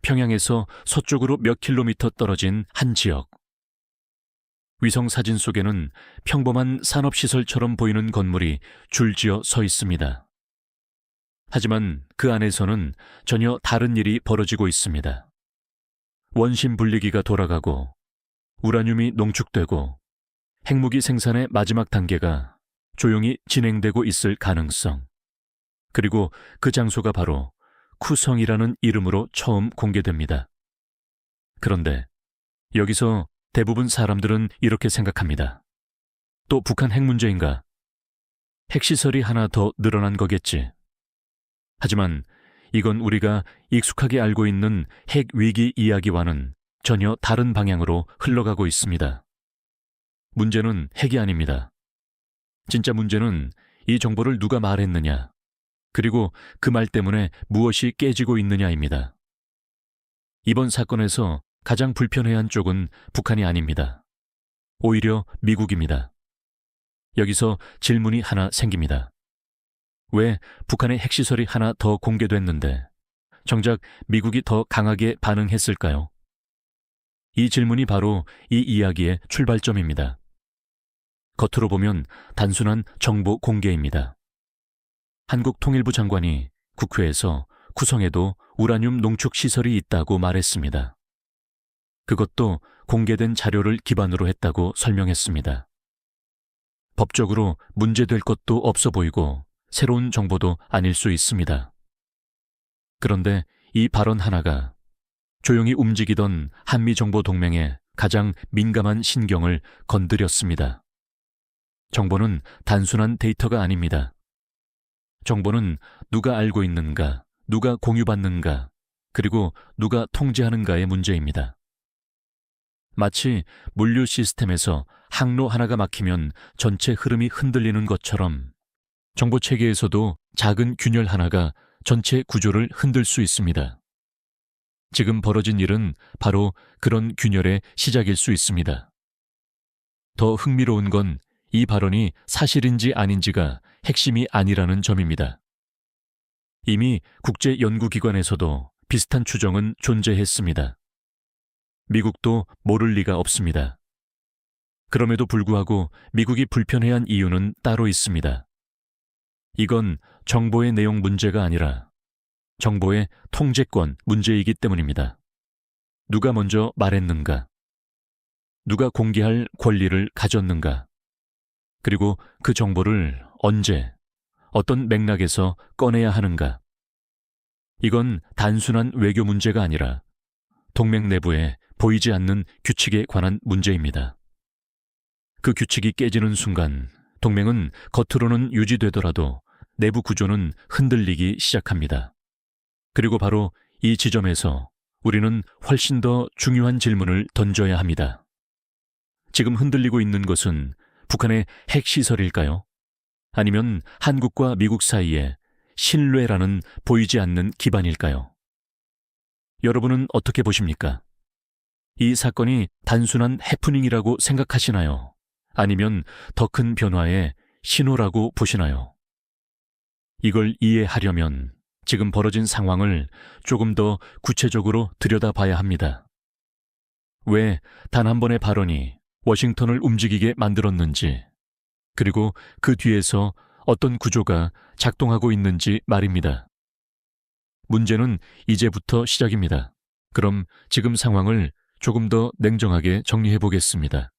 평양에서 서쪽으로 몇 킬로미터 떨어진 한 지역. 위성 사진 속에는 평범한 산업시설처럼 보이는 건물이 줄지어 서 있습니다. 하지만 그 안에서는 전혀 다른 일이 벌어지고 있습니다. 원심 분리기가 돌아가고 우라늄이 농축되고 핵무기 생산의 마지막 단계가 조용히 진행되고 있을 가능성, 그리고 그 장소가 바로 쿠성이라는 이름으로 처음 공개됩니다. 그런데 여기서 대부분 사람들은 이렇게 생각합니다. 또 북한 핵 문제인가? 핵시설이 하나 더 늘어난 거겠지. 하지만 이건 우리가 익숙하게 알고 있는 핵 위기 이야기와는 전혀 다른 방향으로 흘러가고 있습니다. 문제는 핵이 아닙니다. 진짜 문제는 이 정보를 누가 말했느냐, 그리고 그 말 때문에 무엇이 깨지고 있느냐입니다. 이번 사건에서 가장 불편해한 쪽은 북한이 아닙니다. 오히려 미국입니다. 여기서 질문이 하나 생깁니다. 왜 북한의 핵시설이 하나 더 공개됐는데 정작 미국이 더 강하게 반응했을까요? 이 질문이 바로 이 이야기의 출발점입니다. 겉으로 보면 단순한 정보 공개입니다. 한국 통일부 장관이 국회에서 쿠성에도 우라늄 농축 시설이 있다고 말했습니다. 그것도 공개된 자료를 기반으로 했다고 설명했습니다. 법적으로 문제될 것도 없어 보이고 새로운 정보도 아닐 수 있습니다. 그런데 이 발언 하나가 조용히 움직이던 한미정보동맹의 가장 민감한 신경을 건드렸습니다. 정보는 단순한 데이터가 아닙니다. 정보는 누가 알고 있는가, 누가 공유받는가, 그리고 누가 통제하는가의 문제입니다. 마치 물류 시스템에서 항로 하나가 막히면 전체 흐름이 흔들리는 것처럼 정보 체계에서도 작은 균열 하나가 전체 구조를 흔들 수 있습니다. 지금 벌어진 일은 바로 그런 균열의 시작일 수 있습니다. 더 흥미로운 건 이 발언이 사실인지 아닌지가 핵심이 아니라는 점입니다. 이미 국제연구기관에서도 비슷한 추정은 존재했습니다. 미국도 모를 리가 없습니다. 그럼에도 불구하고 미국이 불편해한 이유는 따로 있습니다. 이건 정보의 내용 문제가 아니라 정보의 통제권 문제이기 때문입니다. 누가 먼저 말했는가? 누가 공개할 권리를 가졌는가? 그리고 그 정보를 언제, 어떤 맥락에서 꺼내야 하는가? 이건 단순한 외교 문제가 아니라 동맹 내부에 보이지 않는 규칙에 관한 문제입니다. 그 규칙이 깨지는 순간 동맹은 겉으로는 유지되더라도 내부 구조는 흔들리기 시작합니다. 그리고 바로 이 지점에서 우리는 훨씬 더 중요한 질문을 던져야 합니다. 지금 흔들리고 있는 것은 북한의 핵시설일까요? 아니면 한국과 미국 사이에 신뢰라는 보이지 않는 기반일까요? 여러분은 어떻게 보십니까? 이 사건이 단순한 해프닝이라고 생각하시나요? 아니면 더 큰 변화의 신호라고 보시나요? 이걸 이해하려면 지금 벌어진 상황을 조금 더 구체적으로 들여다봐야 합니다. 왜 단 한 번의 발언이 워싱턴을 움직이게 만들었는지, 그리고 그 뒤에서 어떤 구조가 작동하고 있는지 말입니다. 문제는 이제부터 시작입니다. 그럼 지금 상황을 조금 더 냉정하게 정리해 보겠습니다.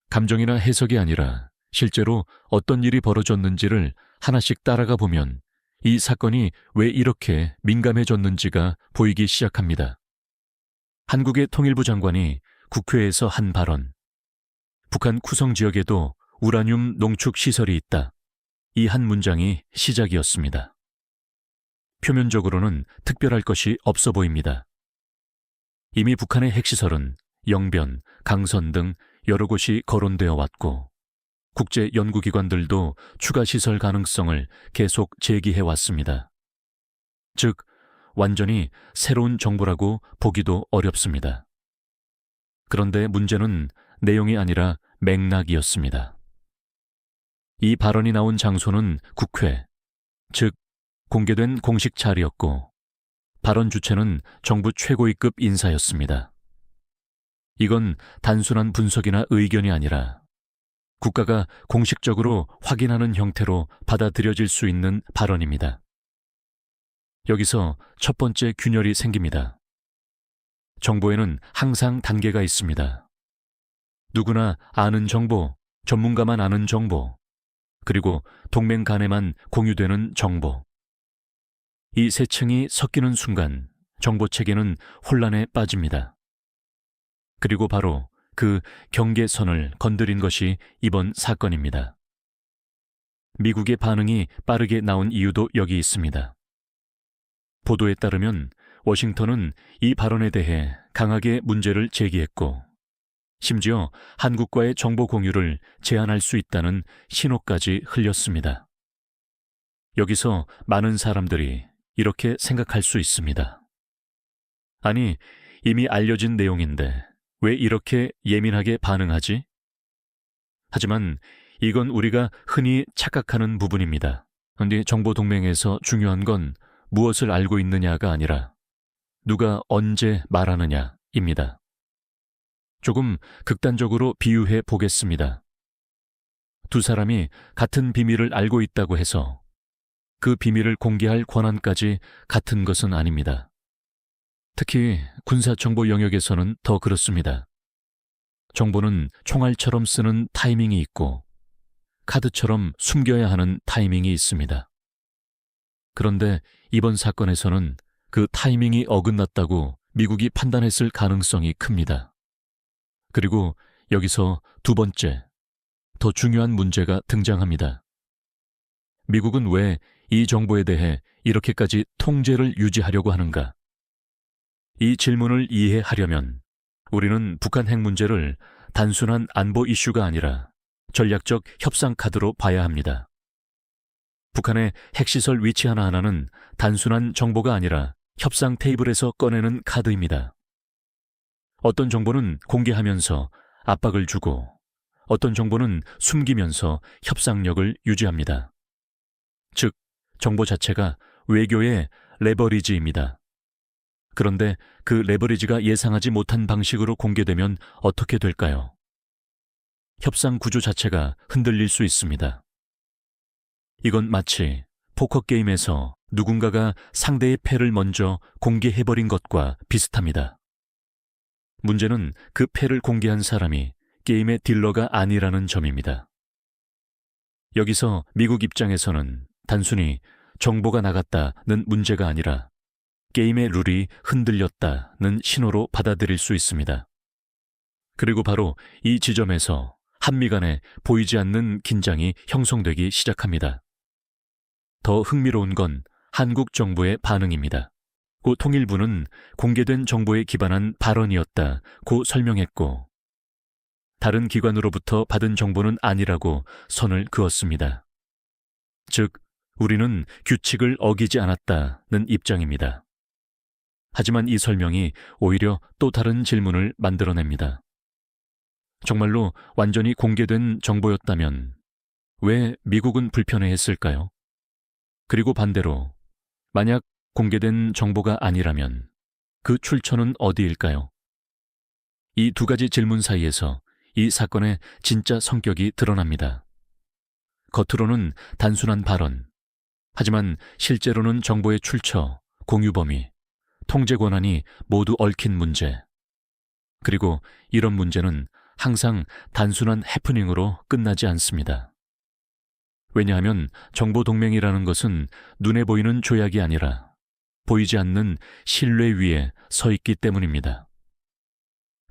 감정이나 해석이 아니라 실제로 어떤 일이 벌어졌는지를 하나씩 따라가 보면 이 사건이 왜 이렇게 민감해졌는지가 보이기 시작합니다. 한국의 통일부 장관이 국회에서 한 발언, 북한 쿠성 지역에도 우라늄 농축 시설이 있다. 이 한 문장이 시작이었습니다. 표면적으로는 특별할 것이 없어 보입니다. 이미 북한의 핵시설은 영변, 강선 등 여러 곳이 거론되어 왔고 국제 연구기관들도 추가 시설 가능성을 계속 제기해 왔습니다. 즉, 완전히 새로운 정보라고 보기도 어렵습니다. 그런데 문제는 내용이 아니라 맥락이었습니다. 이 발언이 나온 장소는 국회, 즉 공개된 공식 자리였고 발언 주체는 정부 최고위급 인사였습니다. 이건 단순한 분석이나 의견이 아니라 국가가 공식적으로 확인하는 형태로 받아들여질 수 있는 발언입니다. 여기서 첫 번째 균열이 생깁니다. 정보에는 항상 단계가 있습니다. 누구나 아는 정보, 전문가만 아는 정보, 그리고 동맹 간에만 공유되는 정보. 이 세 층이 섞이는 순간 정보 체계는 혼란에 빠집니다. 그리고 바로 그 경계선을 건드린 것이 이번 사건입니다. 미국의 반응이 빠르게 나온 이유도 여기 있습니다. 보도에 따르면 워싱턴은 이 발언에 대해 강하게 문제를 제기했고, 심지어 한국과의 정보 공유를 제한할 수 있다는 신호까지 흘렸습니다. 여기서 많은 사람들이 이렇게 생각할 수 있습니다. 아니, 이미 알려진 내용인데 왜 이렇게 예민하게 반응하지? 하지만 이건 우리가 흔히 착각하는 부분입니다. 그런데 정보 동맹에서 중요한 건 무엇을 알고 있느냐가 아니라 누가 언제 말하느냐입니다. 조금 극단적으로 비유해 보겠습니다. 두 사람이 같은 비밀을 알고 있다고 해서 그 비밀을 공개할 권한까지 같은 것은 아닙니다. 특히 군사정보 영역에서는 더 그렇습니다. 정보는 총알처럼 쓰는 타이밍이 있고 카드처럼 숨겨야 하는 타이밍이 있습니다. 그런데 이번 사건에서는 그 타이밍이 어긋났다고 미국이 판단했을 가능성이 큽니다. 그리고 여기서 두 번째, 더 중요한 문제가 등장합니다. 미국은 왜 이 정보에 대해 이렇게까지 통제를 유지하려고 하는가? 이 질문을 이해하려면 우리는 북한 핵 문제를 단순한 안보 이슈가 아니라 전략적 협상 카드로 봐야 합니다. 북한의 핵시설 위치 하나하나는 단순한 정보가 아니라 협상 테이블에서 꺼내는 카드입니다. 어떤 정보는 공개하면서 압박을 주고 어떤 정보는 숨기면서 협상력을 유지합니다. 즉, 정보 자체가 외교의 레버리지입니다. 그런데 그 레버리지가 예상하지 못한 방식으로 공개되면 어떻게 될까요? 협상 구조 자체가 흔들릴 수 있습니다. 이건 마치 포커 게임에서 누군가가 상대의 패를 먼저 공개해버린 것과 비슷합니다. 문제는 그 패를 공개한 사람이 게임의 딜러가 아니라는 점입니다. 여기서 미국 입장에서는 단순히 정보가 나갔다는 문제가 아니라 게임의 룰이 흔들렸다는 신호로 받아들일 수 있습니다. 그리고 바로 이 지점에서 한미 간에 보이지 않는 긴장이 형성되기 시작합니다. 더 흥미로운 건 한국 정부의 반응입니다. 고 통일부는 공개된 정보에 기반한 발언이었다고 설명했고, 다른 기관으로부터 받은 정보는 아니라고 선을 그었습니다. 즉, 우리는 규칙을 어기지 않았다는 입장입니다. 하지만 이 설명이 오히려 또 다른 질문을 만들어냅니다. 정말로 완전히 공개된 정보였다면 왜 미국은 불편해했을까요? 그리고 반대로 만약 공개된 정보가 아니라면 그 출처는 어디일까요? 이 두 가지 질문 사이에서 이 사건의 진짜 성격이 드러납니다. 겉으로는 단순한 발언, 하지만 실제로는 정보의 출처, 공유 범위, 통제 권한이 모두 얽힌 문제. 그리고 이런 문제는 항상 단순한 해프닝으로 끝나지 않습니다. 왜냐하면 정보 동맹이라는 것은 눈에 보이는 조약이 아니라 보이지 않는 신뢰 위에 서 있기 때문입니다.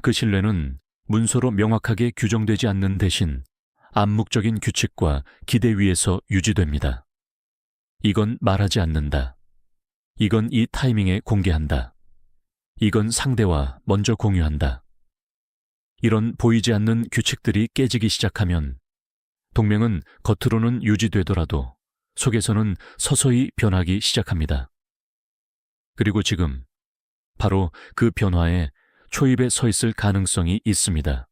그 신뢰는 문서로 명확하게 규정되지 않는 대신 암묵적인 규칙과 기대 위에서 유지됩니다. 이건 말하지 않는다. 이건 이 타이밍에 공개한다. 이건 상대와 먼저 공유한다. 이런 보이지 않는 규칙들이 깨지기 시작하면 동맹은 겉으로는 유지되더라도 속에서는 서서히 변하기 시작합니다. 그리고 지금 바로 그 변화에 초입에 서 있을 가능성이 있습니다.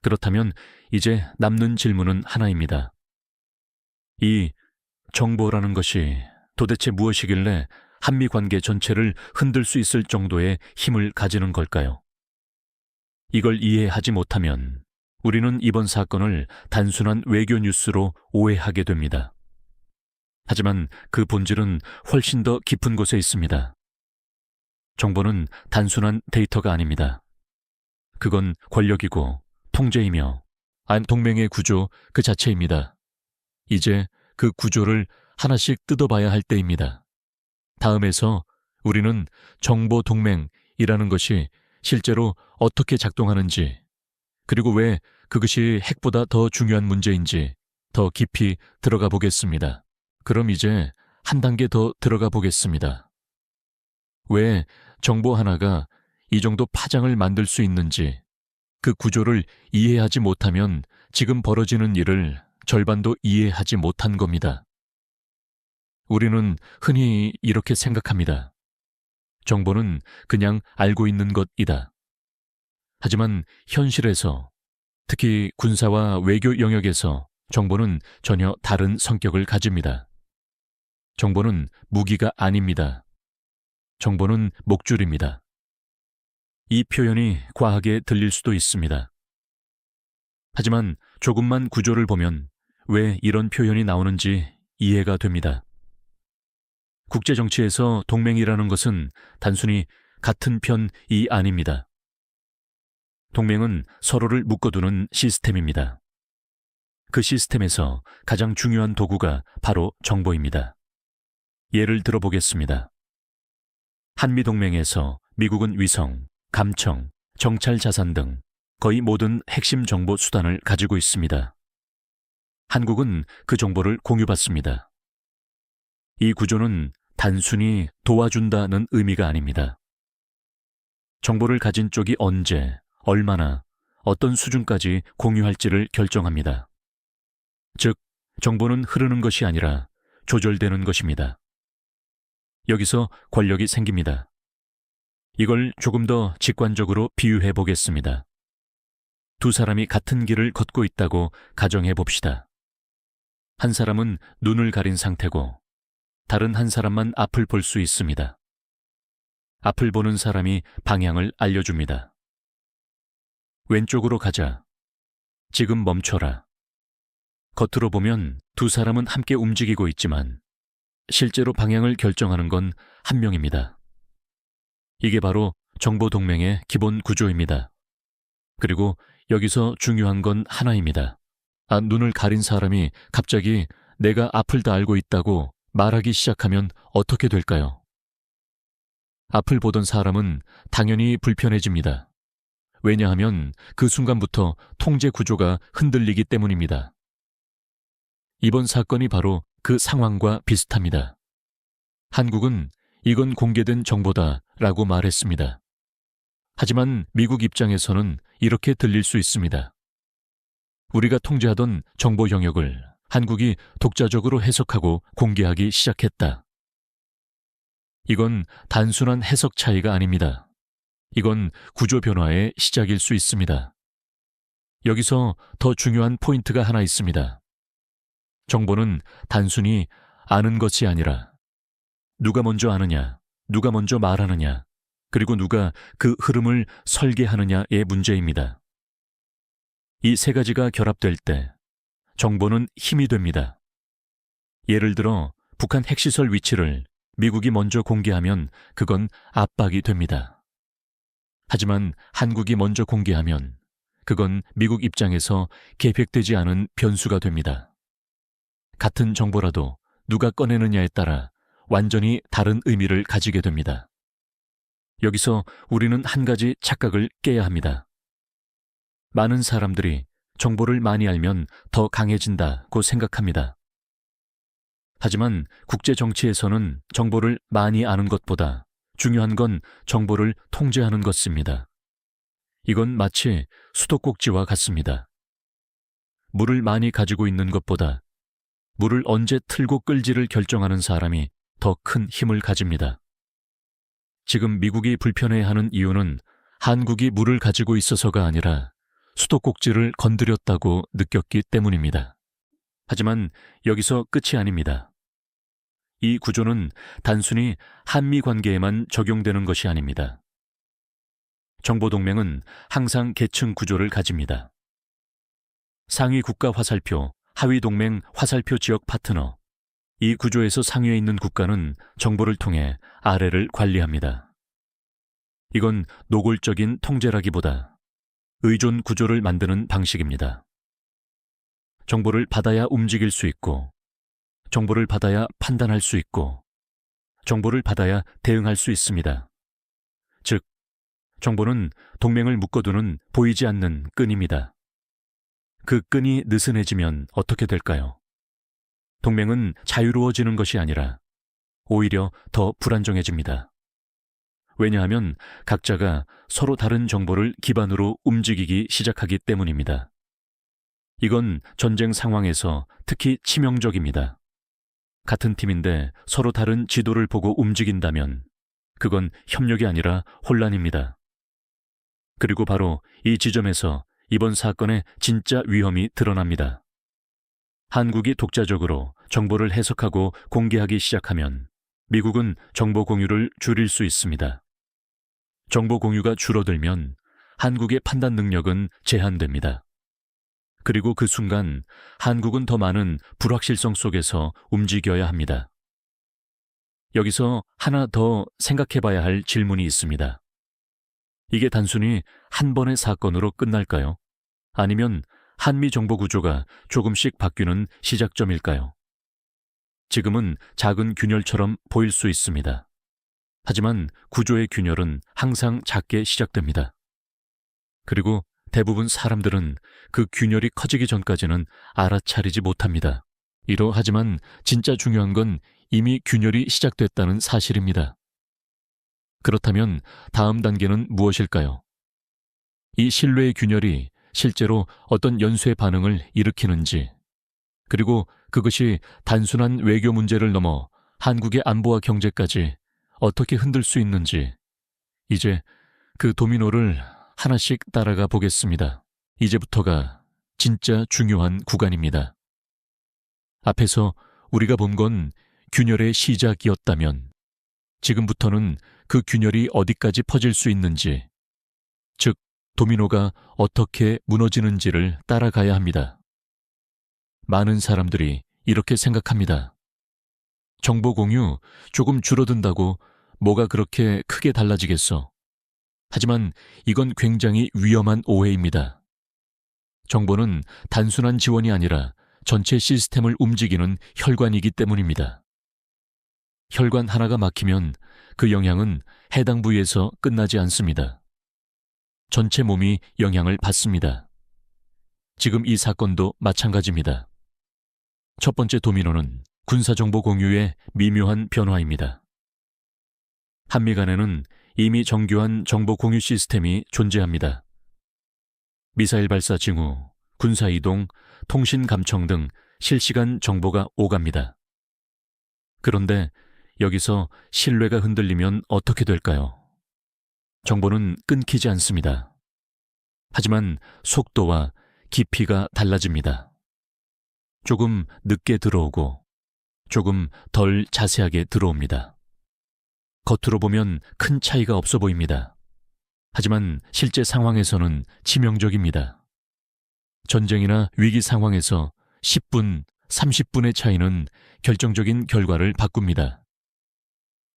그렇다면 이제 남는 질문은 하나입니다. 이 정보라는 것이 도대체 무엇이길래 한미 관계 전체를 흔들 수 있을 정도의 힘을 가지는 걸까요? 이걸 이해하지 못하면 우리는 이번 사건을 단순한 외교 뉴스로 오해하게 됩니다. 하지만 그 본질은 훨씬 더 깊은 곳에 있습니다. 정보는 단순한 데이터가 아닙니다. 그건 권력이고 통제이며 동맹의 구조 그 자체입니다. 이제 그 구조를 하나씩 뜯어봐야 할 때입니다. 다음에서 우리는 정보 동맹이라는 것이 실제로 어떻게 작동하는지, 그리고 왜 그것이 핵보다 더 중요한 문제인지 더 깊이 들어가 보겠습니다. 그럼 이제 한 단계 더 들어가 보겠습니다. 왜 정보 하나가 이 정도 파장을 만들 수 있는지, 그 구조를 이해하지 못하면 지금 벌어지는 일을 절반도 이해하지 못한 겁니다. 우리는 흔히 이렇게 생각합니다. 정보는 그냥 알고 있는 것이다. 하지만 현실에서, 특히 군사와 외교 영역에서 정보는 전혀 다른 성격을 가집니다. 정보는 무기가 아닙니다. 정보는 목줄입니다. 이 표현이 과하게 들릴 수도 있습니다. 하지만 조금만 구조를 보면 왜 이런 표현이 나오는지 이해가 됩니다. 국제정치에서 동맹이라는 것은 단순히 같은 편이 아닙니다. 동맹은 서로를 묶어두는 시스템입니다. 그 시스템에서 가장 중요한 도구가 바로 정보입니다. 예를 들어보겠습니다. 한미동맹에서 미국은 위성, 감청, 정찰 자산 등 거의 모든 핵심 정보 수단을 가지고 있습니다. 한국은 그 정보를 공유받습니다. 이 구조는 단순히 도와준다는 의미가 아닙니다. 정보를 가진 쪽이 언제, 얼마나, 어떤 수준까지 공유할지를 결정합니다. 즉, 정보는 흐르는 것이 아니라 조절되는 것입니다. 여기서 권력이 생깁니다. 이걸 조금 더 직관적으로 비유해 보겠습니다. 두 사람이 같은 길을 걷고 있다고 가정해 봅시다. 한 사람은 눈을 가린 상태고 다른 한 사람만 앞을 볼 수 있습니다. 앞을 보는 사람이 방향을 알려줍니다. 왼쪽으로 가자. 지금 멈춰라. 겉으로 보면 두 사람은 함께 움직이고 있지만 실제로 방향을 결정하는 건 한 명입니다. 이게 바로 정보 동맹의 기본 구조입니다. 그리고 여기서 중요한 건 하나입니다. 눈을 가린 사람이 갑자기 내가 앞을 다 알고 있다고 말하기 시작하면 어떻게 될까요? 앞을 보던 사람은 당연히 불편해집니다. 왜냐하면 그 순간부터 통제 구조가 흔들리기 때문입니다. 이번 사건이 바로 그 상황과 비슷합니다. 한국은 이건 공개된 정보다라고 말했습니다. 하지만 미국 입장에서는 이렇게 들릴 수 있습니다. 우리가 통제하던 정보 영역을 한국이 독자적으로 해석하고 공개하기 시작했다. 이건 단순한 해석 차이가 아닙니다. 이건 구조 변화의 시작일 수 있습니다. 여기서 더 중요한 포인트가 하나 있습니다. 정보는 단순히 아는 것이 아니라 누가 먼저 아느냐, 누가 먼저 말하느냐, 그리고 누가 그 흐름을 설계하느냐의 문제입니다. 이 세 가지가 결합될 때 정보는 힘이 됩니다. 예를 들어 북한 핵시설 위치를 미국이 먼저 공개하면 그건 압박이 됩니다. 하지만 한국이 먼저 공개하면 그건 미국 입장에서 계획되지 않은 변수가 됩니다. 같은 정보라도 누가 꺼내느냐에 따라 완전히 다른 의미를 가지게 됩니다. 여기서 우리는 한 가지 착각을 깨야 합니다. 많은 사람들이 정보를 많이 알면 더 강해진다고 생각합니다. 하지만 국제 정치에서는 정보를 많이 아는 것보다 중요한 건 정보를 통제하는 것입니다. 이건 마치 수도꼭지와 같습니다. 물을 많이 가지고 있는 것보다 물을 언제 틀고 끌지를 결정하는 사람이 더 큰 힘을 가집니다. 지금 미국이 불편해하는 이유는 한국이 물을 가지고 있어서가 아니라 수도꼭지를 건드렸다고 느꼈기 때문입니다. 하지만 여기서 끝이 아닙니다. 이 구조는 단순히 한미 관계에만 적용되는 것이 아닙니다. 정보동맹은 항상 계층 구조를 가집니다. 상위 국가 화살표, 하위 동맹 화살표 지역 파트너. 이 구조에서 상위에 있는 국가는 정보를 통해 아래를 관리합니다. 이건 노골적인 통제라기보다 의존 구조를 만드는 방식입니다. 정보를 받아야 움직일 수 있고, 정보를 받아야 판단할 수 있고, 정보를 받아야 대응할 수 있습니다. 즉, 정보는 동맹을 묶어두는 보이지 않는 끈입니다. 그 끈이 느슨해지면 어떻게 될까요? 동맹은 자유로워지는 것이 아니라 오히려 더 불안정해집니다. 왜냐하면 각자가 서로 다른 정보를 기반으로 움직이기 시작하기 때문입니다. 이건 전쟁 상황에서 특히 치명적입니다. 같은 팀인데 서로 다른 지도를 보고 움직인다면 그건 협력이 아니라 혼란입니다. 그리고 바로 이 지점에서 이번 사건의 진짜 위험이 드러납니다. 한국이 독자적으로 정보를 해석하고 공개하기 시작하면 미국은 정보 공유를 줄일 수 있습니다. 정보 공유가 줄어들면 한국의 판단 능력은 제한됩니다. 그리고 그 순간 한국은 더 많은 불확실성 속에서 움직여야 합니다. 여기서 하나 더 생각해 봐야 할 질문이 있습니다. 이게 단순히 한 번의 사건으로 끝날까요? 아니면 한미 정보 구조가 조금씩 바뀌는 시작점일까요? 지금은 작은 균열처럼 보일 수 있습니다. 하지만 구조의 균열은 항상 작게 시작됩니다. 그리고 대부분 사람들은 그 균열이 커지기 전까지는 알아차리지 못합니다. 하지만 진짜 중요한 건 이미 균열이 시작됐다는 사실입니다. 그렇다면 다음 단계는 무엇일까요? 이 신뢰의 균열이 실제로 어떤 연쇄 반응을 일으키는지, 그리고 그것이 단순한 외교 문제를 넘어 한국의 안보와 경제까지 어떻게 흔들 수 있는지, 이제 그 도미노를 하나씩 따라가 보겠습니다. 이제부터가 진짜 중요한 구간입니다. 앞에서 우리가 본 건 균열의 시작이었다면, 지금부터는 그 균열이 어디까지 퍼질 수 있는지, 즉 도미노가 어떻게 무너지는지를 따라가야 합니다. 많은 사람들이 이렇게 생각합니다. 정보 공유 조금 줄어든다고 뭐가 그렇게 크게 달라지겠어? 하지만 이건 굉장히 위험한 오해입니다. 정보는 단순한 지원이 아니라 전체 시스템을 움직이는 혈관이기 때문입니다. 혈관 하나가 막히면 그 영향은 해당 부위에서 끝나지 않습니다. 전체 몸이 영향을 받습니다. 지금 이 사건도 마찬가지입니다. 첫 번째 도미노는 군사정보 공유의 미묘한 변화입니다. 한미 간에는 이미 정교한 정보 공유 시스템이 존재합니다. 미사일 발사 징후, 군사 이동, 통신 감청 등 실시간 정보가 오갑니다. 그런데 여기서 신뢰가 흔들리면 어떻게 될까요? 정보는 끊기지 않습니다. 하지만 속도와 깊이가 달라집니다. 조금 늦게 들어오고 조금 덜 자세하게 들어옵니다. 겉으로 보면 큰 차이가 없어 보입니다. 하지만 실제 상황에서는 치명적입니다. 전쟁이나 위기 상황에서 10분, 30분의 차이는 결정적인 결과를 바꿉니다.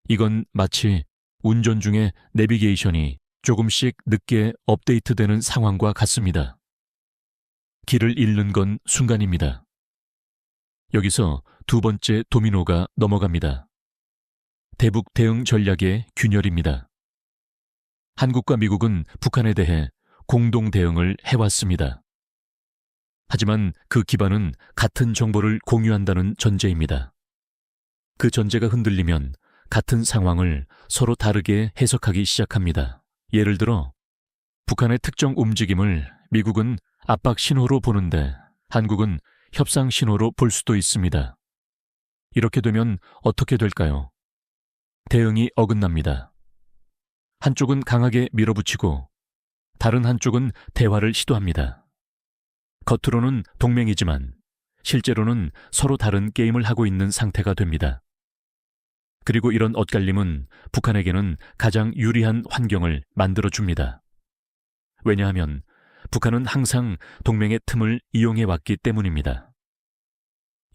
이건 마치 운전 중에 내비게이션이 조금씩 늦게 업데이트되는 상황과 같습니다. 길을 잃는 건 순간입니다. 여기서 두 번째 도미노가 넘어갑니다. 대북 대응 전략의 균열입니다. 한국과 미국은 북한에 대해 공동 대응을 해왔습니다. 하지만 그 기반은 같은 정보를 공유한다는 전제입니다. 그 전제가 흔들리면 같은 상황을 서로 다르게 해석하기 시작합니다. 예를 들어 북한의 특정 움직임을 미국은 압박 신호로 보는데 한국은 협상 신호로 볼 수도 있습니다. 이렇게 되면 어떻게 될까요? 대응이 어긋납니다. 한쪽은 강하게 밀어붙이고 다른 한쪽은 대화를 시도합니다. 겉으로는 동맹이지만 실제로는 서로 다른 게임을 하고 있는 상태가 됩니다. 그리고 이런 엇갈림은 북한에게는 가장 유리한 환경을 만들어줍니다. 왜냐하면 북한은 항상 동맹의 틈을 이용해 왔기 때문입니다.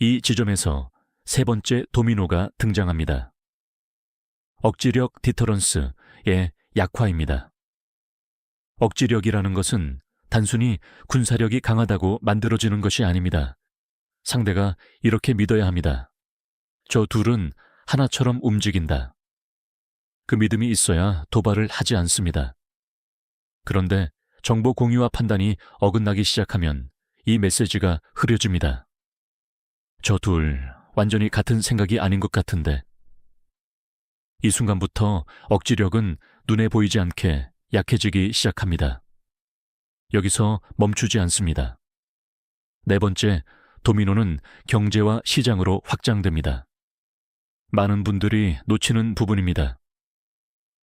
이 지점에서 세 번째 도미노가 등장합니다. 억지력 디터런스의 약화입니다. 억지력이라는 것은 단순히 군사력이 강하다고 만들어지는 것이 아닙니다. 상대가 이렇게 믿어야 합니다. 저 둘은 하나처럼 움직인다. 그 믿음이 있어야 도발을 하지 않습니다. 그런데 정보 공유와 판단이 어긋나기 시작하면 이 메시지가 흐려집니다. 저 둘 완전히 같은 생각이 아닌 것 같은데. 이 순간부터 억지력은 눈에 보이지 않게 약해지기 시작합니다. 여기서 멈추지 않습니다. 네 번째, 도미노는 경제와 시장으로 확장됩니다. 많은 분들이 놓치는 부분입니다.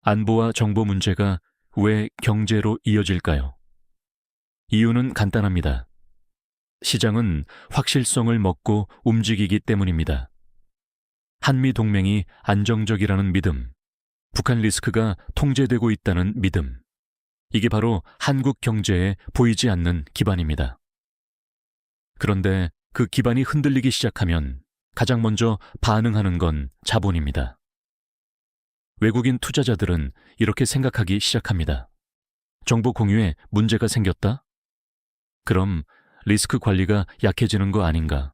안보와 정보 문제가 왜 경제로 이어질까요? 이유는 간단합니다. 시장은 확실성을 먹고 움직이기 때문입니다. 한미 동맹이 안정적이라는 믿음, 북한 리스크가 통제되고 있다는 믿음, 이게 바로 한국 경제에 보이지 않는 기반입니다. 그런데 그 기반이 흔들리기 시작하면 가장 먼저 반응하는 건 자본입니다. 외국인 투자자들은 이렇게 생각하기 시작합니다. 정보 공유에 문제가 생겼다? 그럼 리스크 관리가 약해지는 거 아닌가?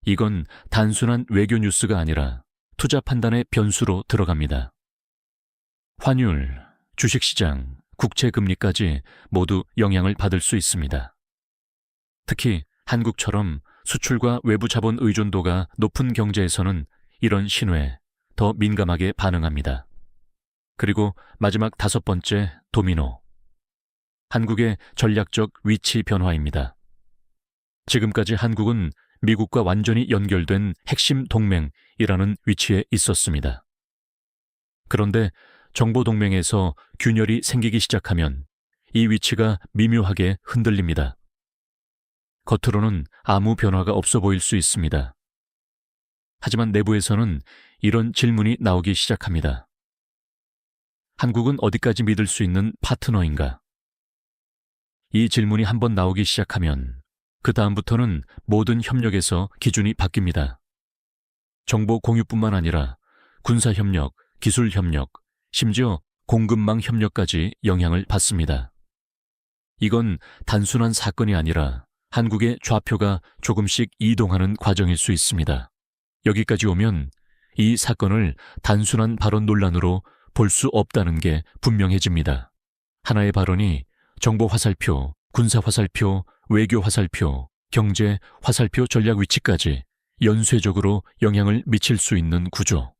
이건 단순한 외교 뉴스가 아니라 투자 판단의 변수로 들어갑니다. 환율, 주식시장, 국채금리까지 모두 영향을 받을 수 있습니다. 특히 한국처럼 수출과 외부 자본 의존도가 높은 경제에서는 이런 신호에 더 민감하게 반응합니다. 그리고 마지막 다섯 번째, 도미노. 한국의 전략적 위치 변화입니다. 지금까지 한국은 미국과 완전히 연결된 핵심 동맹이라는 위치에 있었습니다. 그런데 정보 동맹에서 균열이 생기기 시작하면 이 위치가 미묘하게 흔들립니다. 겉으로는 아무 변화가 없어 보일 수 있습니다. 하지만 내부에서는 이런 질문이 나오기 시작합니다. 한국은 어디까지 믿을 수 있는 파트너인가? 이 질문이 한번 나오기 시작하면 그 다음부터는 모든 협력에서 기준이 바뀝니다. 정보 공유뿐만 아니라 군사협력, 기술협력, 심지어 공급망 협력까지 영향을 받습니다. 이건 단순한 사건이 아니라 한국의 좌표가 조금씩 이동하는 과정일 수 있습니다. 여기까지 오면 이 사건을 단순한 발언 논란으로 볼 수 없다는 게 분명해집니다. 하나의 발언이 정보 화살표, 군사 화살표, 외교 화살표, 경제 화살표 전략 위치까지 연쇄적으로 영향을 미칠 수 있는 구조.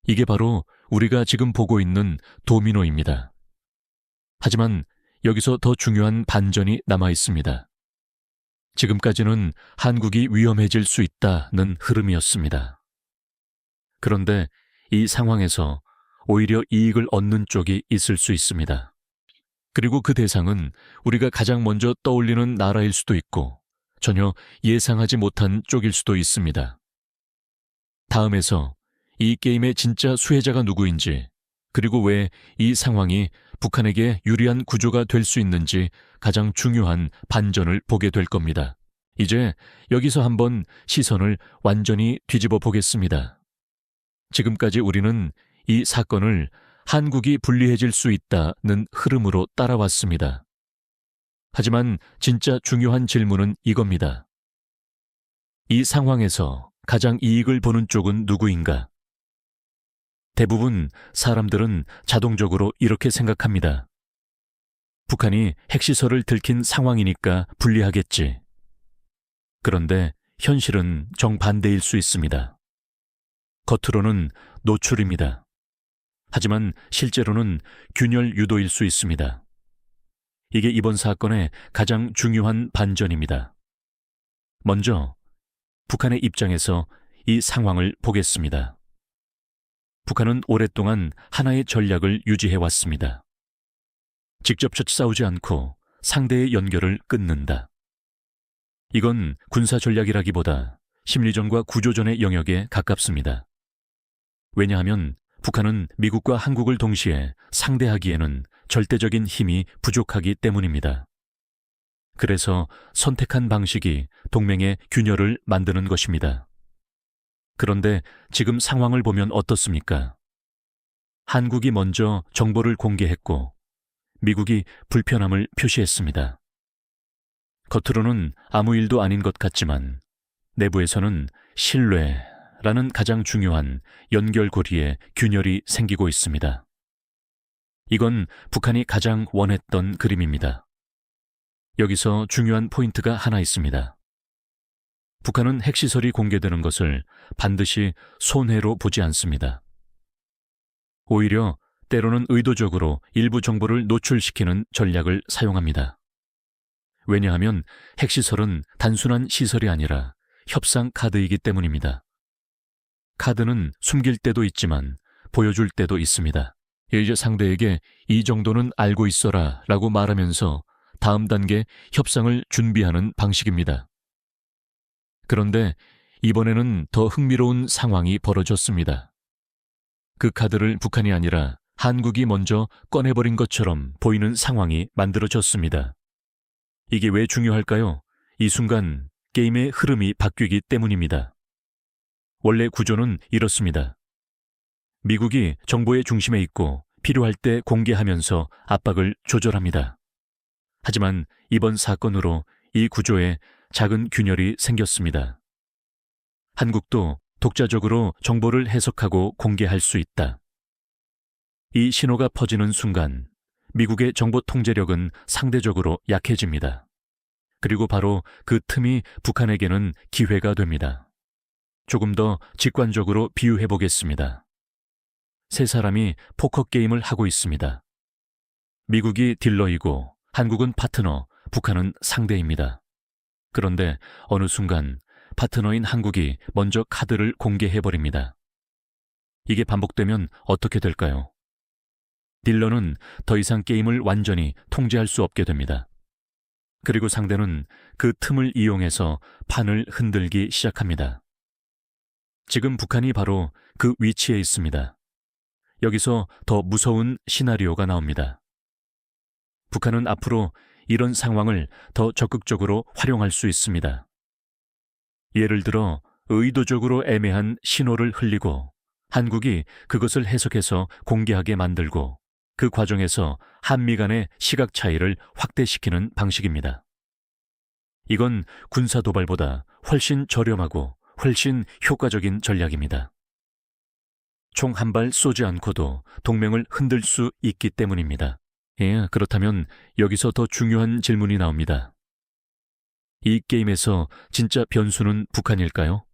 이게 바로 우리가 지금 보고 있는 도미노입니다. 하지만 여기서 더 중요한 반전이 남아 있습니다. 지금까지는 한국이 위험해질 수 있다는 흐름이었습니다. 그런데 이 상황에서 오히려 이익을 얻는 쪽이 있을 수 있습니다. 그리고 그 대상은 우리가 가장 먼저 떠올리는 나라일 수도 있고 전혀 예상하지 못한 쪽일 수도 있습니다. 다음에서 이 게임의 진짜 수혜자가 누구인지, 그리고 왜 이 상황이 북한에게 유리한 구조가 될 수 있는지 가장 중요한 반전을 보게 될 겁니다. 이제 여기서 한번 시선을 완전히 뒤집어 보겠습니다. 지금까지 우리는 이 사건을 한국이 불리해질 수 있다는 흐름으로 따라왔습니다. 하지만 진짜 중요한 질문은 이겁니다. 이 상황에서 가장 이익을 보는 쪽은 누구인가? 대부분 사람들은 자동적으로 이렇게 생각합니다. 북한이 핵시설을 들킨 상황이니까 불리하겠지. 그런데 현실은 정반대일 수 있습니다. 겉으로는 노출입니다. 하지만 실제로는 균열 유도일 수 있습니다. 이게 이번 사건의 가장 중요한 반전입니다. 먼저 북한의 입장에서 이 상황을 보겠습니다. 북한은 오랫동안 하나의 전략을 유지해왔습니다. 직접적 싸우지 않고 상대의 연결을 끊는다. 이건 군사 전략이라기보다 심리전과 구조전의 영역에 가깝습니다. 왜냐하면 북한은 미국과 한국을 동시에 상대하기에는 절대적인 힘이 부족하기 때문입니다. 그래서 선택한 방식이 동맹의 균열을 만드는 것입니다. 그런데 지금 상황을 보면 어떻습니까? 한국이 먼저 정보를 공개했고 미국이 불편함을 표시했습니다. 겉으로는 아무 일도 아닌 것 같지만 내부에서는 신뢰라는 가장 중요한 연결고리에 균열이 생기고 있습니다. 이건 북한이 가장 원했던 그림입니다. 여기서 중요한 포인트가 하나 있습니다. 북한은 핵시설이 공개되는 것을 반드시 손해로 보지 않습니다. 오히려 때로는 의도적으로 일부 정보를 노출시키는 전략을 사용합니다. 왜냐하면 핵시설은 단순한 시설이 아니라 협상 카드이기 때문입니다. 카드는 숨길 때도 있지만 보여줄 때도 있습니다. 이제 상대에게 이 정도는 알고 있어라 라고 말하면서 다음 단계 협상을 준비하는 방식입니다. 그런데 이번에는 더 흥미로운 상황이 벌어졌습니다. 그 카드를 북한이 아니라 한국이 먼저 꺼내버린 것처럼 보이는 상황이 만들어졌습니다. 이게 왜 중요할까요? 이 순간 게임의 흐름이 바뀌기 때문입니다. 원래 구조는 이렇습니다. 미국이 정보의 중심에 있고 필요할 때 공개하면서 압박을 조절합니다. 하지만 이번 사건으로 이 구조에 작은 균열이 생겼습니다. 한국도 독자적으로 정보를 해석하고 공개할 수 있다. 이 신호가 퍼지는 순간 미국의 정보 통제력은 상대적으로 약해집니다. 그리고 바로 그 틈이 북한에게는 기회가 됩니다. 조금 더 직관적으로 비유해 보겠습니다. 세 사람이 포커 게임을 하고 있습니다. 미국이 딜러이고 한국은 파트너, 북한은 상대입니다. 그런데 어느 순간 파트너인 한국이 먼저 카드를 공개해버립니다. 이게 반복되면 어떻게 될까요? 딜러는 더 이상 게임을 완전히 통제할 수 없게 됩니다. 그리고 상대는 그 틈을 이용해서 판을 흔들기 시작합니다. 지금 북한이 바로 그 위치에 있습니다. 여기서 더 무서운 시나리오가 나옵니다. 북한은 앞으로 이런 상황을 더 적극적으로 활용할 수 있습니다. 예를 들어 의도적으로 애매한 신호를 흘리고 한국이 그것을 해석해서 공개하게 만들고 그 과정에서 한미 간의 시각 차이를 확대시키는 방식입니다. 이건 군사 도발보다 훨씬 저렴하고 훨씬 효과적인 전략입니다. 총 한 발 쏘지 않고도 동맹을 흔들 수 있기 때문입니다. 예, 그렇다면 여기서 더 중요한 질문이 나옵니다. 이 게임에서 진짜 변수는 북한일까요?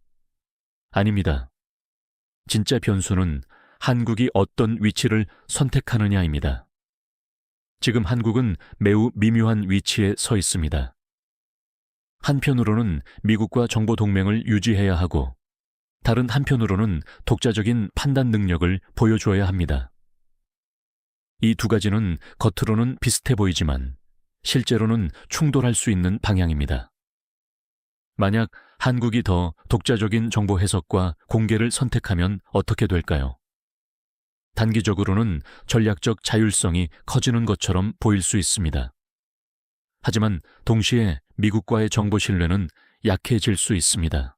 아닙니다. 진짜 변수는 한국이 어떤 위치를 선택하느냐입니다. 지금 한국은 매우 미묘한 위치에 서 있습니다. 한편으로는 미국과 정보 동맹을 유지해야 하고 다른 한편으로는 독자적인 판단 능력을 보여줘야 합니다. 이 두 가지는 겉으로는 비슷해 보이지만 실제로는 충돌할 수 있는 방향입니다. 만약 한국이 더 독자적인 정보 해석과 공개를 선택하면 어떻게 될까요? 단기적으로는 전략적 자율성이 커지는 것처럼 보일 수 있습니다. 하지만 동시에 미국과의 정보 신뢰는 약해질 수 있습니다.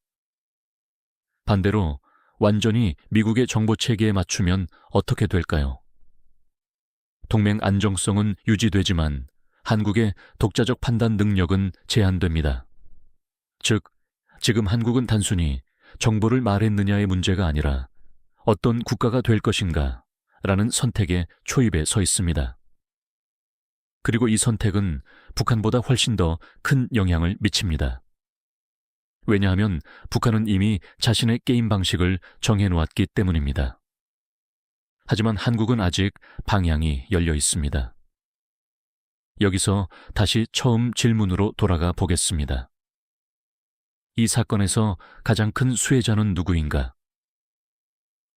반대로 완전히 미국의 정보 체계에 맞추면 어떻게 될까요? 동맹 안정성은 유지되지만 한국의 독자적 판단 능력은 제한됩니다. 즉, 지금 한국은 단순히 정보를 말했느냐의 문제가 아니라 어떤 국가가 될 것인가 라는 선택의 초입에 서 있습니다. 그리고 이 선택은 북한보다 훨씬 더 큰 영향을 미칩니다. 왜냐하면 북한은 이미 자신의 게임 방식을 정해놓았기 때문입니다. 하지만 한국은 아직 방향이 열려 있습니다. 여기서 다시 처음 질문으로 돌아가 보겠습니다. 이 사건에서 가장 큰 수혜자는 누구인가?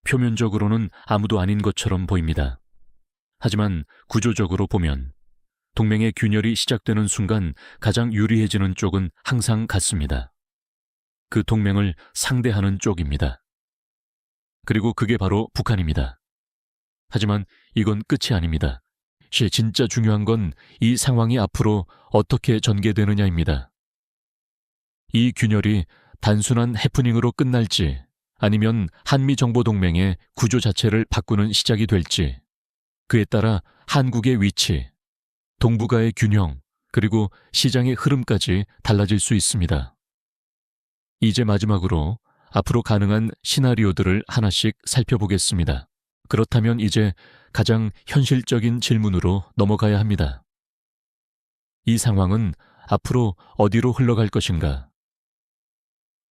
표면적으로는 아무도 아닌 것처럼 보입니다. 하지만 구조적으로 보면 동맹의 균열이 시작되는 순간 가장 유리해지는 쪽은 항상 같습니다. 그 동맹을 상대하는 쪽입니다. 그리고 그게 바로 북한입니다. 하지만 이건 끝이 아닙니다. 진짜 중요한 건 이 상황이 앞으로 어떻게 전개되느냐입니다. 이 균열이 단순한 해프닝으로 끝날지 아니면 한미정보동맹의 구조 자체를 바꾸는 시작이 될지, 그에 따라 한국의 위치, 동북아의 균형, 그리고 시장의 흐름까지 달라질 수 있습니다. 이제 마지막으로 앞으로 가능한 시나리오들을 하나씩 살펴보겠습니다. 그렇다면 이제 가장 현실적인 질문으로 넘어가야 합니다. 이 상황은 앞으로 어디로 흘러갈 것인가?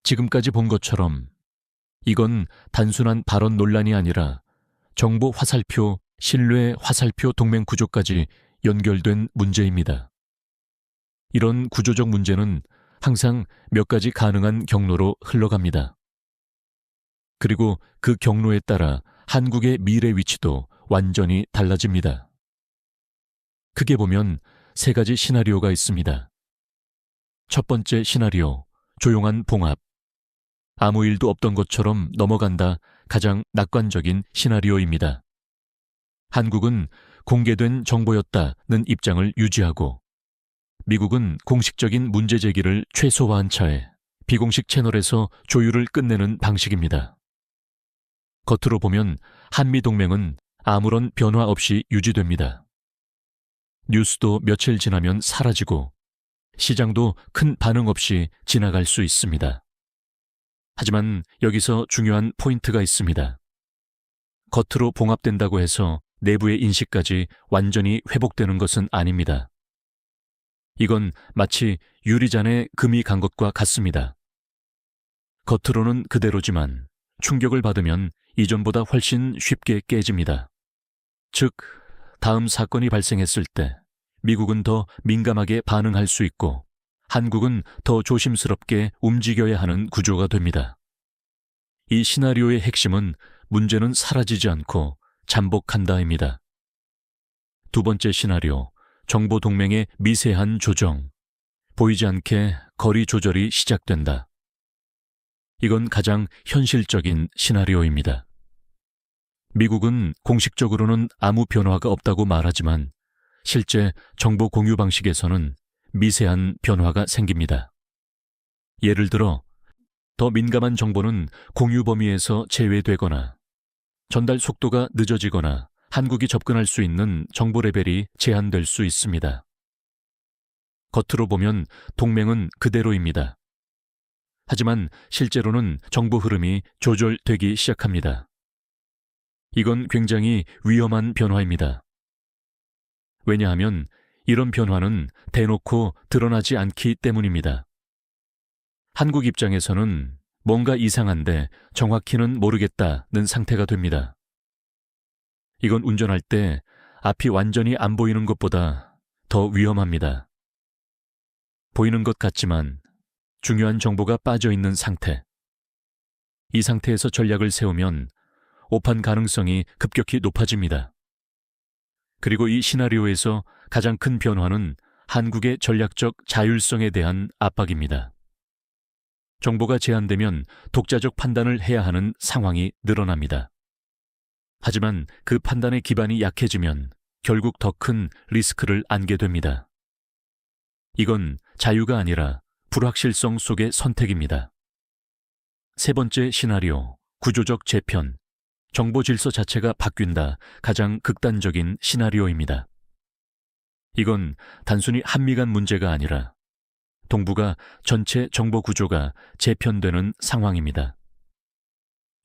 지금까지 본 것처럼 이건 단순한 발언 논란이 아니라 정보 화살표, 신뢰 화살표 동맹 구조까지 연결된 문제입니다. 이런 구조적 문제는 항상 몇 가지 가능한 경로로 흘러갑니다. 그리고 그 경로에 따라 한국의 미래 위치도 완전히 달라집니다. 크게 보면 세 가지 시나리오가 있습니다. 첫 번째 시나리오, 조용한 봉합. 아무 일도 없던 것처럼 넘어간다, 가장 낙관적인 시나리오입니다. 한국은 공개된 정보였다는 입장을 유지하고, 미국은 공식적인 문제 제기를 최소화한 차에 비공식 채널에서 조율을 끝내는 방식입니다. 겉으로 보면 한미동맹은 아무런 변화 없이 유지됩니다. 뉴스도 며칠 지나면 사라지고 시장도 큰 반응 없이 지나갈 수 있습니다. 하지만 여기서 중요한 포인트가 있습니다. 겉으로 봉합된다고 해서 내부의 인식까지 완전히 회복되는 것은 아닙니다. 이건 마치 유리잔에 금이 간 것과 같습니다. 겉으로는 그대로지만 충격을 받으면 이전보다 훨씬 쉽게 깨집니다. 즉, 다음 사건이 발생했을 때 미국은 더 민감하게 반응할 수 있고 한국은 더 조심스럽게 움직여야 하는 구조가 됩니다. 이 시나리오의 핵심은 문제는 사라지지 않고 잠복한다입니다. 두 번째 시나리오, 정보 동맹의 미세한 조정. 보이지 않게 거리 조절이 시작된다. 이건 가장 현실적인 시나리오입니다. 미국은 공식적으로는 아무 변화가 없다고 말하지만 실제 정보 공유 방식에서는 미세한 변화가 생깁니다. 예를 들어, 더 민감한 정보는 공유 범위에서 제외되거나 전달 속도가 늦어지거나 한국이 접근할 수 있는 정보 레벨이 제한될 수 있습니다. 겉으로 보면 동맹은 그대로입니다. 하지만 실제로는 정보 흐름이 조절되기 시작합니다. 이건 굉장히 위험한 변화입니다. 왜냐하면 이런 변화는 대놓고 드러나지 않기 때문입니다. 한국 입장에서는 뭔가 이상한데 정확히는 모르겠다는 상태가 됩니다. 이건 운전할 때 앞이 완전히 안 보이는 것보다 더 위험합니다. 보이는 것 같지만 중요한 정보가 빠져 있는 상태. 이 상태에서 전략을 세우면 오판 가능성이 급격히 높아집니다. 그리고 이 시나리오에서 가장 큰 변화는 한국의 전략적 자율성에 대한 압박입니다. 정보가 제한되면 독자적 판단을 해야 하는 상황이 늘어납니다. 하지만 그 판단의 기반이 약해지면 결국 더 큰 리스크를 안게 됩니다. 이건 자유가 아니라 불확실성 속의 선택입니다. 세 번째 시나리오, 구조적 재편. 정보 질서 자체가 바뀐다, 가장 극단적인 시나리오입니다. 이건 단순히 한미 간 문제가 아니라 동북아 전체 정보 구조가 재편되는 상황입니다.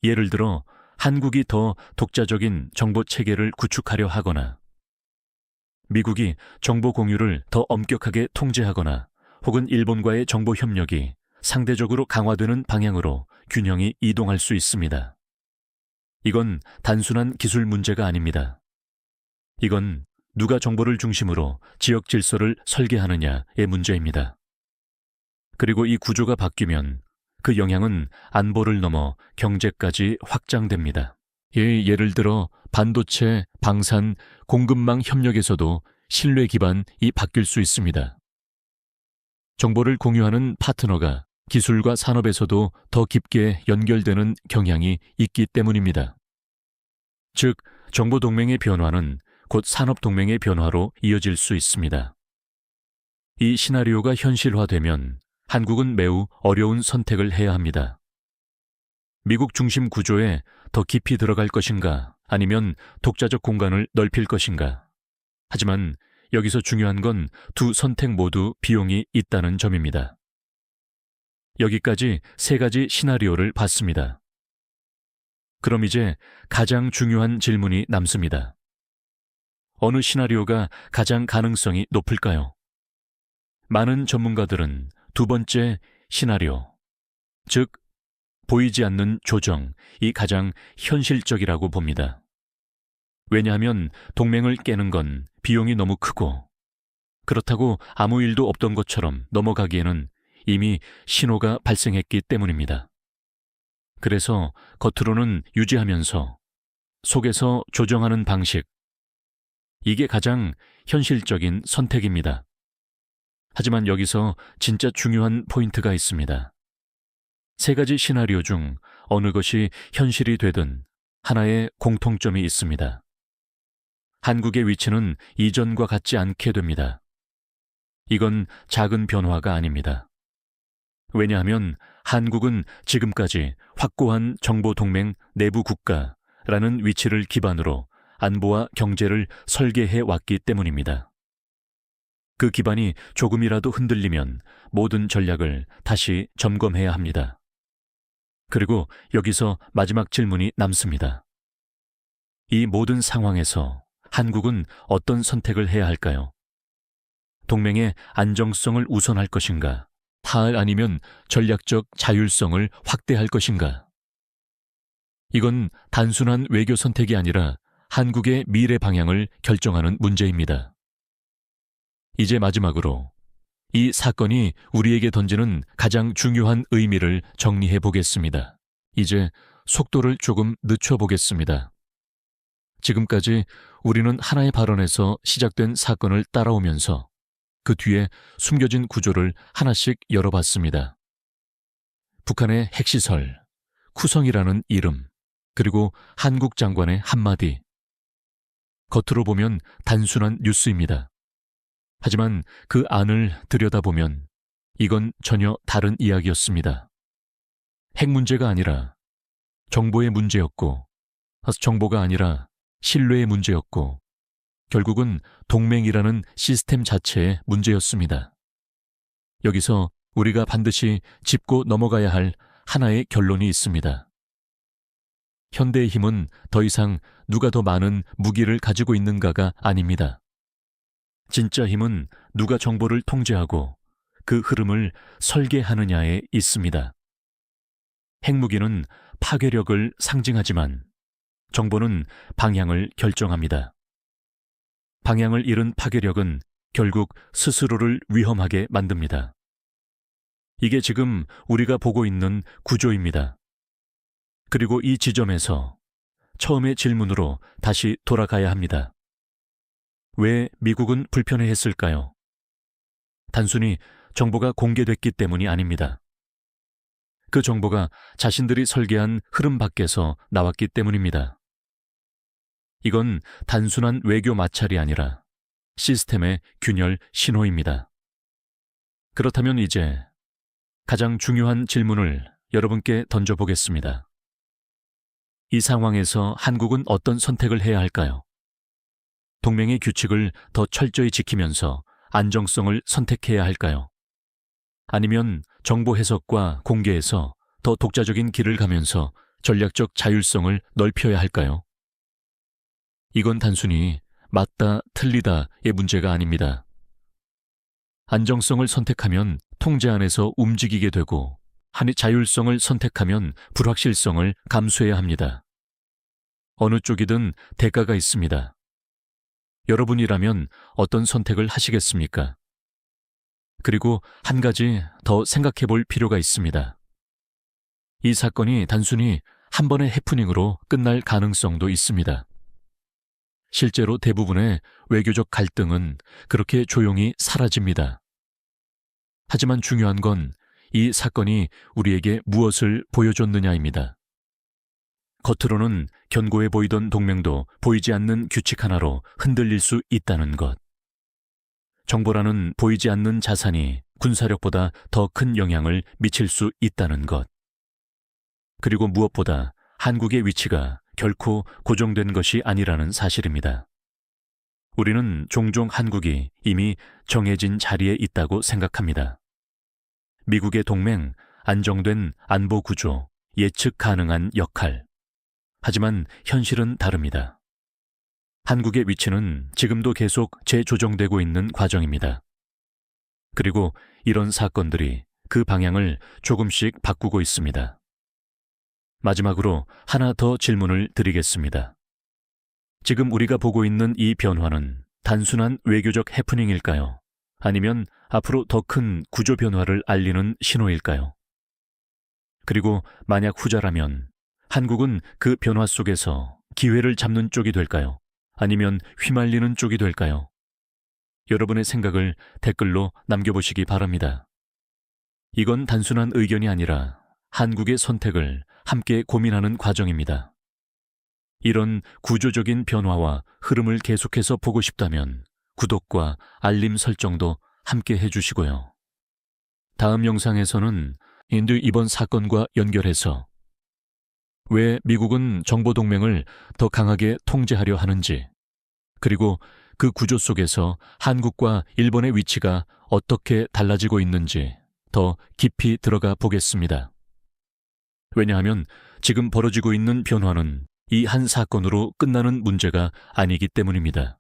예를 들어 한국이 더 독자적인 정보 체계를 구축하려 하거나 미국이 정보 공유를 더 엄격하게 통제하거나 혹은 일본과의 정보 협력이 상대적으로 강화되는 방향으로 균형이 이동할 수 있습니다. 이건 단순한 기술 문제가 아닙니다. 이건 누가 정보를 중심으로 지역 질서를 설계하느냐의 문제입니다. 그리고 이 구조가 바뀌면 그 영향은 안보를 넘어 경제까지 확장됩니다. 예를 들어 반도체, 방산, 공급망 협력에서도 신뢰 기반이 바뀔 수 있습니다. 정보를 공유하는 파트너가 기술과 산업에서도 더 깊게 연결되는 경향이 있기 때문입니다. 즉, 정보동맹의 변화는 곧 산업동맹의 변화로 이어질 수 있습니다. 이 시나리오가 현실화되면 한국은 매우 어려운 선택을 해야 합니다. 미국 중심 구조에 더 깊이 들어갈 것인가, 아니면 독자적 공간을 넓힐 것인가. 하지만 여기서 중요한 건 두 선택 모두 비용이 있다는 점입니다. 여기까지 세 가지 시나리오를 봤습니다. 그럼 이제 가장 중요한 질문이 남습니다. 어느 시나리오가 가장 가능성이 높을까요? 많은 전문가들은 두 번째 시나리오, 즉 보이지 않는 조정이 가장 현실적이라고 봅니다. 왜냐하면 동맹을 깨는 건 비용이 너무 크고, 그렇다고 아무 일도 없던 것처럼 넘어가기에는 이미 신호가 발생했기 때문입니다. 그래서 겉으로는 유지하면서 속에서 조정하는 방식, 이게 가장 현실적인 선택입니다. 하지만 여기서 진짜 중요한 포인트가 있습니다. 세 가지 시나리오 중 어느 것이 현실이 되든 하나의 공통점이 있습니다. 한국의 위치는 이전과 같지 않게 됩니다. 이건 작은 변화가 아닙니다. 왜냐하면 한국은 지금까지 확고한 정보동맹 내부 국가라는 위치를 기반으로 안보와 경제를 설계해 왔기 때문입니다. 그 기반이 조금이라도 흔들리면 모든 전략을 다시 점검해야 합니다. 그리고 여기서 마지막 질문이 남습니다. 이 모든 상황에서 한국은 어떤 선택을 해야 할까요? 동맹의 안정성을 우선할 것인가? 아니면 전략적 자율성을 확대할 것인가? 이건 단순한 외교 선택이 아니라 한국의 미래 방향을 결정하는 문제입니다. 이제 마지막으로 이 사건이 우리에게 던지는 가장 중요한 의미를 정리해 보겠습니다. 이제 속도를 조금 늦춰 보겠습니다. 지금까지 우리는 하나의 발언에서 시작된 사건을 따라오면서 그 뒤에 숨겨진 구조를 하나씩 열어봤습니다. 북한의 핵시설, 쿠성이라는 이름, 그리고 한국 장관의 한마디. 겉으로 보면 단순한 뉴스입니다. 하지만 그 안을 들여다보면 이건 전혀 다른 이야기였습니다. 핵 문제가 아니라 정보의 문제였고, 정보가 아니라 신뢰의 문제였고, 결국은 동맹이라는 시스템 자체의 문제였습니다. 여기서 우리가 반드시 짚고 넘어가야 할 하나의 결론이 있습니다. 현대의 힘은 더 이상 누가 더 많은 무기를 가지고 있는가가 아닙니다. 진짜 힘은 누가 정보를 통제하고 그 흐름을 설계하느냐에 있습니다. 핵무기는 파괴력을 상징하지만 정보는 방향을 결정합니다. 방향을 잃은 파괴력은 결국 스스로를 위험하게 만듭니다. 이게 지금 우리가 보고 있는 구조입니다. 그리고 이 지점에서 처음의 질문으로 다시 돌아가야 합니다. 왜 미국은 불편해했을까요? 단순히 정보가 공개됐기 때문이 아닙니다. 그 정보가 자신들이 설계한 흐름 밖에서 나왔기 때문입니다. 이건 단순한 외교 마찰이 아니라 시스템의 균열 신호입니다. 그렇다면 이제 가장 중요한 질문을 여러분께 던져보겠습니다. 이 상황에서 한국은 어떤 선택을 해야 할까요? 동맹의 규칙을 더 철저히 지키면서 안정성을 선택해야 할까요? 아니면 정보 해석과 공개에서 더 독자적인 길을 가면서 전략적 자율성을 넓혀야 할까요? 이건 단순히 맞다, 틀리다의 문제가 아닙니다. 안정성을 선택하면 통제 안에서 움직이게 되고, 자율성을 선택하면 불확실성을 감수해야 합니다. 어느 쪽이든 대가가 있습니다. 여러분이라면 어떤 선택을 하시겠습니까? 그리고 한 가지 더 생각해 볼 필요가 있습니다. 이 사건이 단순히 한 번의 해프닝으로 끝날 가능성도 있습니다. 실제로 대부분의 외교적 갈등은 그렇게 조용히 사라집니다. 하지만 중요한 건 이 사건이 우리에게 무엇을 보여줬느냐입니다. 겉으로는 견고해 보이던 동맹도 보이지 않는 규칙 하나로 흔들릴 수 있다는 것. 정보라는 보이지 않는 자산이 군사력보다 더 큰 영향을 미칠 수 있다는 것. 그리고 무엇보다 한국의 위치가 결코 고정된 것이 아니라는 사실입니다. 우리는 종종 한국이 이미 정해진 자리에 있다고 생각합니다. 미국의 동맹, 안정된 안보 구조, 예측 가능한 역할. 하지만 현실은 다릅니다. 한국의 위치는 지금도 계속 재조정되고 있는 과정입니다. 그리고 이런 사건들이 그 방향을 조금씩 바꾸고 있습니다. 마지막으로 하나 더 질문을 드리겠습니다. 지금 우리가 보고 있는 이 변화는 단순한 외교적 해프닝일까요? 아니면 앞으로 더 큰 구조 변화를 알리는 신호일까요? 그리고 만약 후자라면 한국은 그 변화 속에서 기회를 잡는 쪽이 될까요? 아니면 휘말리는 쪽이 될까요? 여러분의 생각을 댓글로 남겨보시기 바랍니다. 이건 단순한 의견이 아니라 한국의 선택을 함께 고민하는 과정입니다. 이런 구조적인 변화와 흐름을 계속해서 보고 싶다면 구독과 알림 설정도 함께 해주시고요. 다음 영상에서는 인도 이번 사건과 연결해서 왜 미국은 정보동맹을 더 강하게 통제하려 하는지, 그리고 그 구조 속에서 한국과 일본의 위치가 어떻게 달라지고 있는지 더 깊이 들어가 보겠습니다. 왜냐하면 지금 벌어지고 있는 변화는 이 한 사건으로 끝나는 문제가 아니기 때문입니다.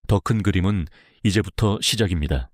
더 큰 그림은 이제부터 시작입니다.